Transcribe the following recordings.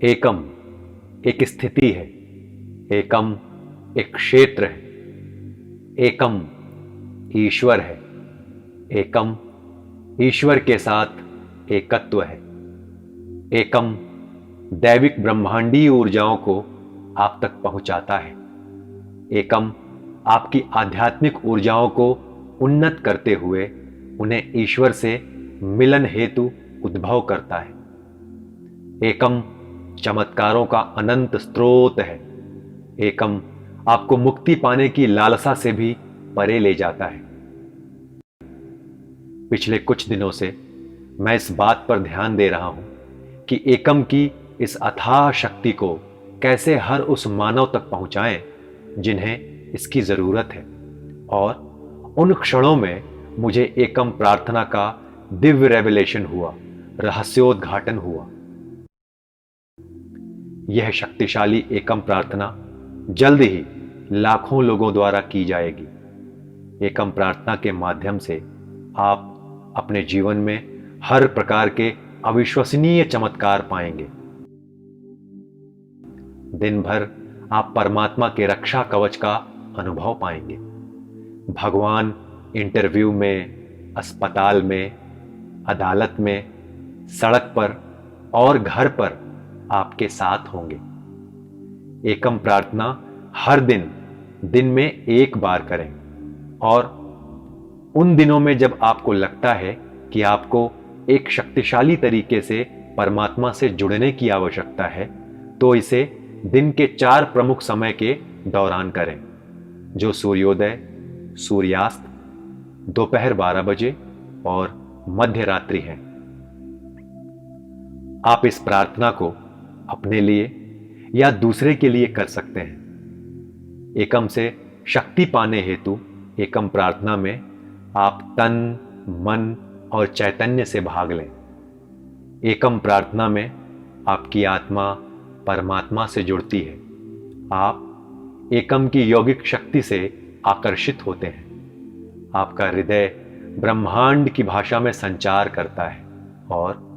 एकम एक स्थिति है। एकम एक क्षेत्र है। एकम ईश्वर है। एकम ईश्वर के साथ एकत्व है। एकम दैविक ब्रह्मांडीय ऊर्जाओं को आप तक पहुंचाता है। एकम आपकी आध्यात्मिक ऊर्जाओं को उन्नत करते हुए उन्हें ईश्वर से मिलन हेतु उद्भव करता है। एकम चमत्कारों का अनंत स्रोत है। एकम आपको मुक्ति पाने की लालसा से भी परे ले जाता है। पिछले कुछ दिनों से मैं इस बात पर ध्यान दे रहा हूं कि एकम की इस अथाह शक्ति को कैसे हर उस मानव तक पहुंचाएं जिन्हें इसकी जरूरत है। और उन क्षणों में मुझे एकम प्रार्थना का दिव्य रेवलेशन हुआ, रहस्योद्घाटन हुआ। यह शक्तिशाली एकम प्रार्थना जल्द ही लाखों लोगों द्वारा की जाएगी। एकम प्रार्थना के माध्यम से आप अपने जीवन में हर प्रकार के अविश्वसनीय चमत्कार पाएंगे। दिन भर आप परमात्मा के रक्षा कवच का अनुभव पाएंगे। भगवान इंटरव्यू में, अस्पताल में, अदालत में, सड़क पर और घर पर आपके साथ होंगे। एकम प्रार्थना हर दिन में एक बार करें। और उन दिनों में जब आपको लगता है कि आपको एक शक्तिशाली तरीके से परमात्मा से जुड़ने की आवश्यकता है, तो इसे दिन के 4 प्रमुख समय के दौरान करें, जो सूर्योदय, सूर्यास्त, दोपहर 12 बजे और मध्य रात्रि है। आप इस प्रार्थना को अपने लिए या दूसरे के लिए कर सकते हैं। एकम से शक्ति पाने हेतु एकम प्रार्थना में आप तन, मन और चैतन्य से भाग लें। एकम प्रार्थना में आपकी आत्मा परमात्मा से जुड़ती है। आप एकम की यौगिक शक्ति से आकर्षित होते हैं। आपका हृदय ब्रह्मांड की भाषा में संचार करता है और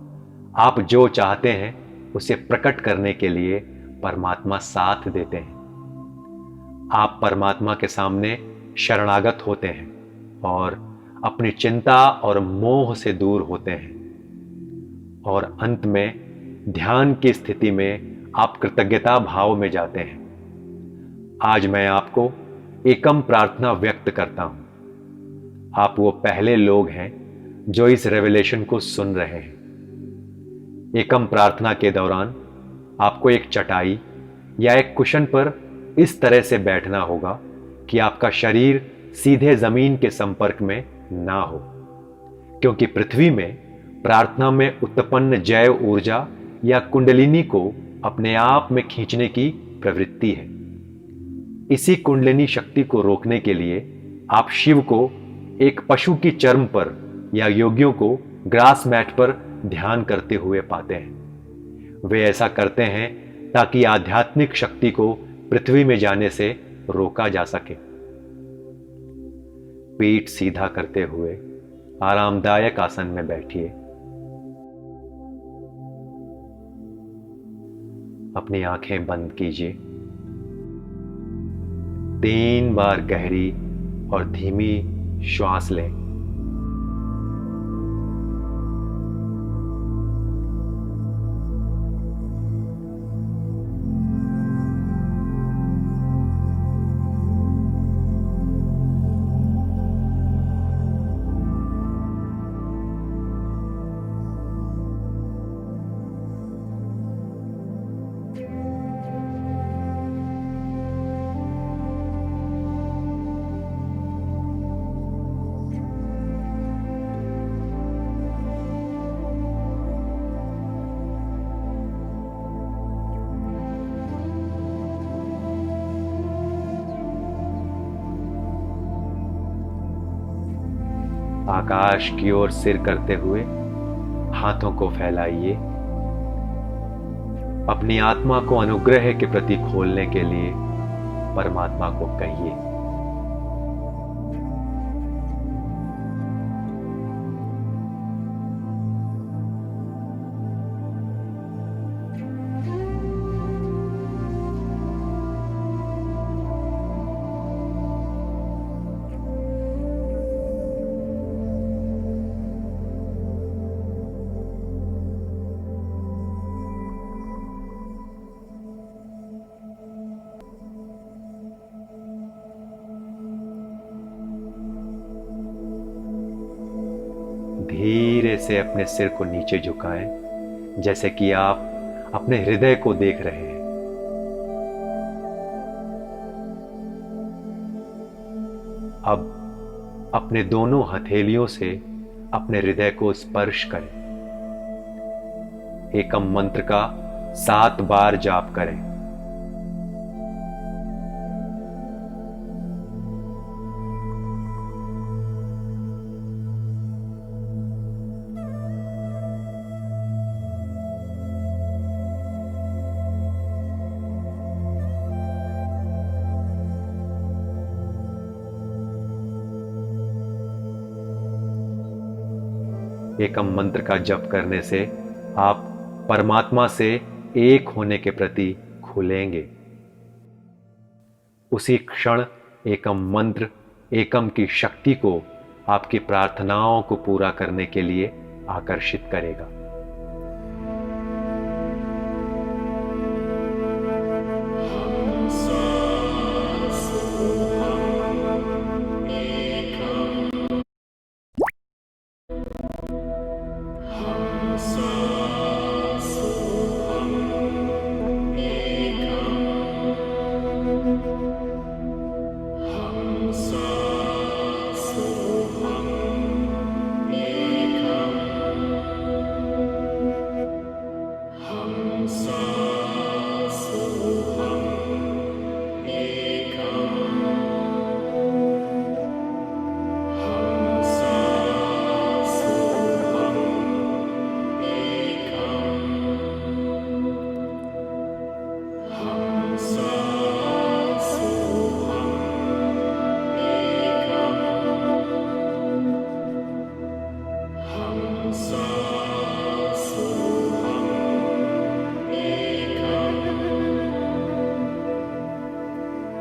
आप जो चाहते हैं उसे प्रकट करने के लिए परमात्मा साथ देते हैं। आप परमात्मा के सामने शरणागत होते हैं और अपनी चिंता और मोह से दूर होते हैं। और अंत में ध्यान की स्थिति में आप कृतज्ञता भाव में जाते हैं। आज मैं आपको एकम प्रार्थना व्यक्त करता हूं। आप वो पहले लोग हैं जो इस रेवलेशन को सुन रहे हैं। एकम प्रार्थना के दौरान आपको एक चटाई या एक कुशन पर इस तरह से बैठना होगा कि आपका शरीर सीधे जमीन के संपर्क में ना हो, क्योंकि पृथ्वी में प्रार्थना में उत्पन्न जैव ऊर्जा या कुंडलिनी को अपने आप में खींचने की प्रवृत्ति है। इसी कुंडलिनी शक्ति को रोकने के लिए आप शिव को एक पशु की चर्म पर या योगियों को ग्रास मैट पर ध्यान करते हुए पाते हैं। वे ऐसा करते हैं ताकि आध्यात्मिक शक्ति को पृथ्वी में जाने से रोका जा सके। पीठ सीधा करते हुए आरामदायक आसन में बैठिए। अपनी आंखें बंद कीजिए। 3 बार गहरी और धीमी श्वास लें। आकाश की ओर सिर करते हुए हाथों को फैलाइए। अपनी आत्मा को अनुग्रह के प्रति खोलने के लिए परमात्मा को कहिए। धीरे से अपने सिर को नीचे झुकाएं, जैसे कि आप अपने हृदय को देख रहे हैं। अब अपने दोनों हथेलियों से अपने हृदय को स्पर्श करें। एकम मंत्र का 7 बार जाप करें। एकम मंत्र का जप करने से आप परमात्मा से एक होने के प्रति खुलेंगे। उसी क्षण एकम मंत्र एकम की शक्ति को आपकी प्रार्थनाओं को पूरा करने के लिए आकर्षित करेगा।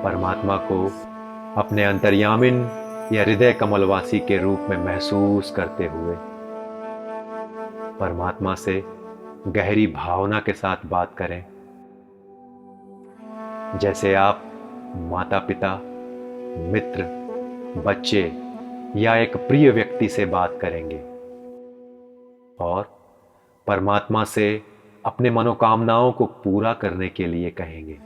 परमात्मा को अपने अंतर्यामिन या हृदय कमलवासी के रूप में महसूस करते हुए परमात्मा से गहरी भावना के साथ बात करें, जैसे आप माता पिता, मित्र, बच्चे या एक प्रिय व्यक्ति से बात करेंगे और परमात्मा से अपने मनोकामनाओं को पूरा करने के लिए कहेंगे।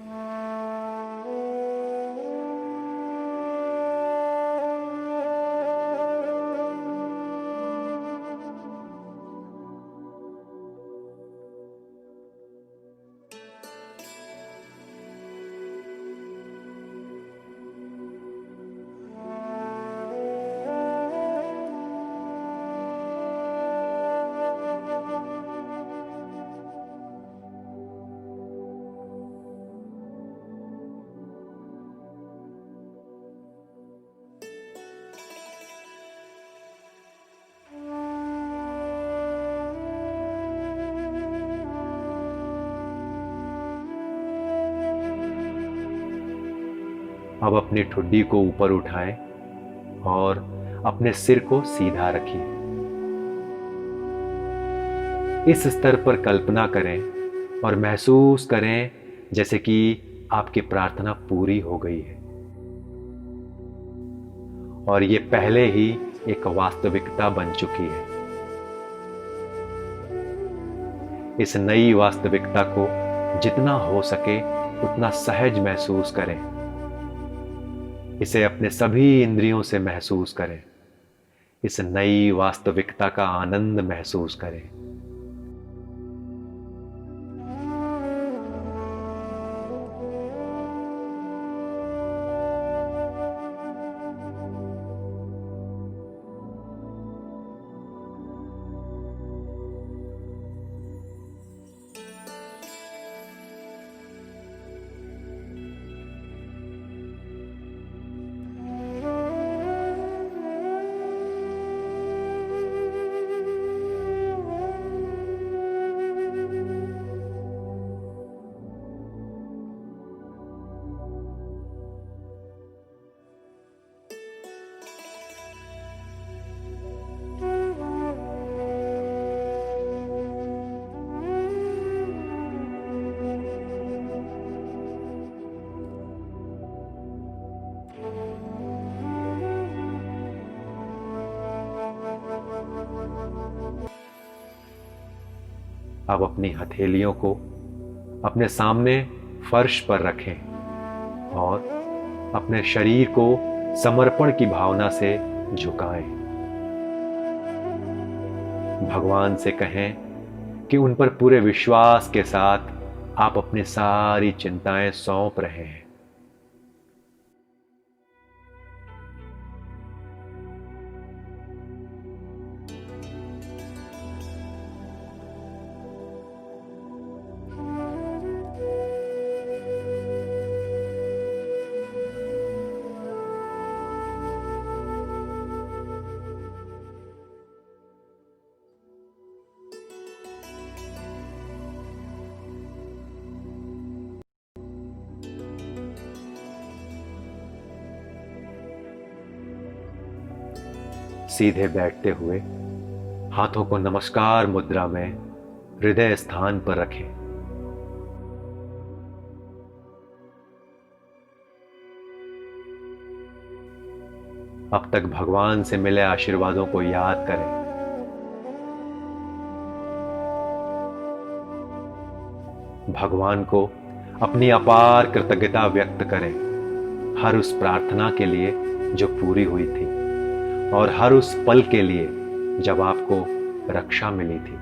अब अपनी ठुड्डी को ऊपर उठाएं और अपने सिर को सीधा रखिए। इस स्तर पर कल्पना करें और महसूस करें जैसे कि आपकी प्रार्थना पूरी हो गई है और ये पहले ही एक वास्तविकता बन चुकी है। इस नई वास्तविकता को जितना हो सके उतना सहज महसूस करें। इसे अपने सभी इंद्रियों से महसूस करें। इस नई वास्तविकता का आनंद महसूस करें। अब अपनी हथेलियों को अपने सामने फर्श पर रखें और अपने शरीर को समर्पण की भावना से झुकाएं। भगवान से कहें कि उन पर पूरे विश्वास के साथ आप अपनी सारी चिंताएं सौंप रहे हैं। सीधे बैठते हुए हाथों को नमस्कार मुद्रा में हृदय स्थान पर रखें। अब तक भगवान से मिले आशीर्वादों को याद करें। भगवान को अपनी अपार कृतज्ञता व्यक्त करें हर उस प्रार्थना के लिए जो पूरी हुई थी और हर उस पल के लिए जब आपको रक्षा मिली थी।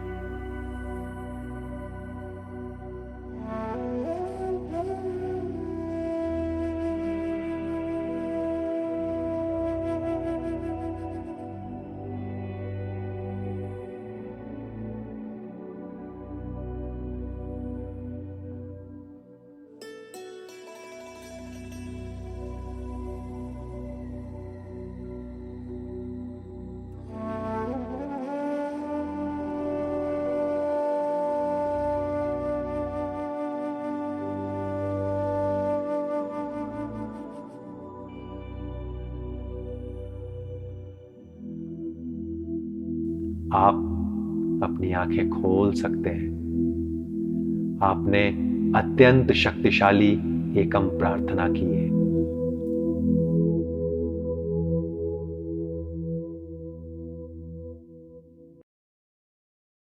आप अपनी आंखें खोल सकते हैं। आपने अत्यंत शक्तिशाली एकम प्रार्थना की है।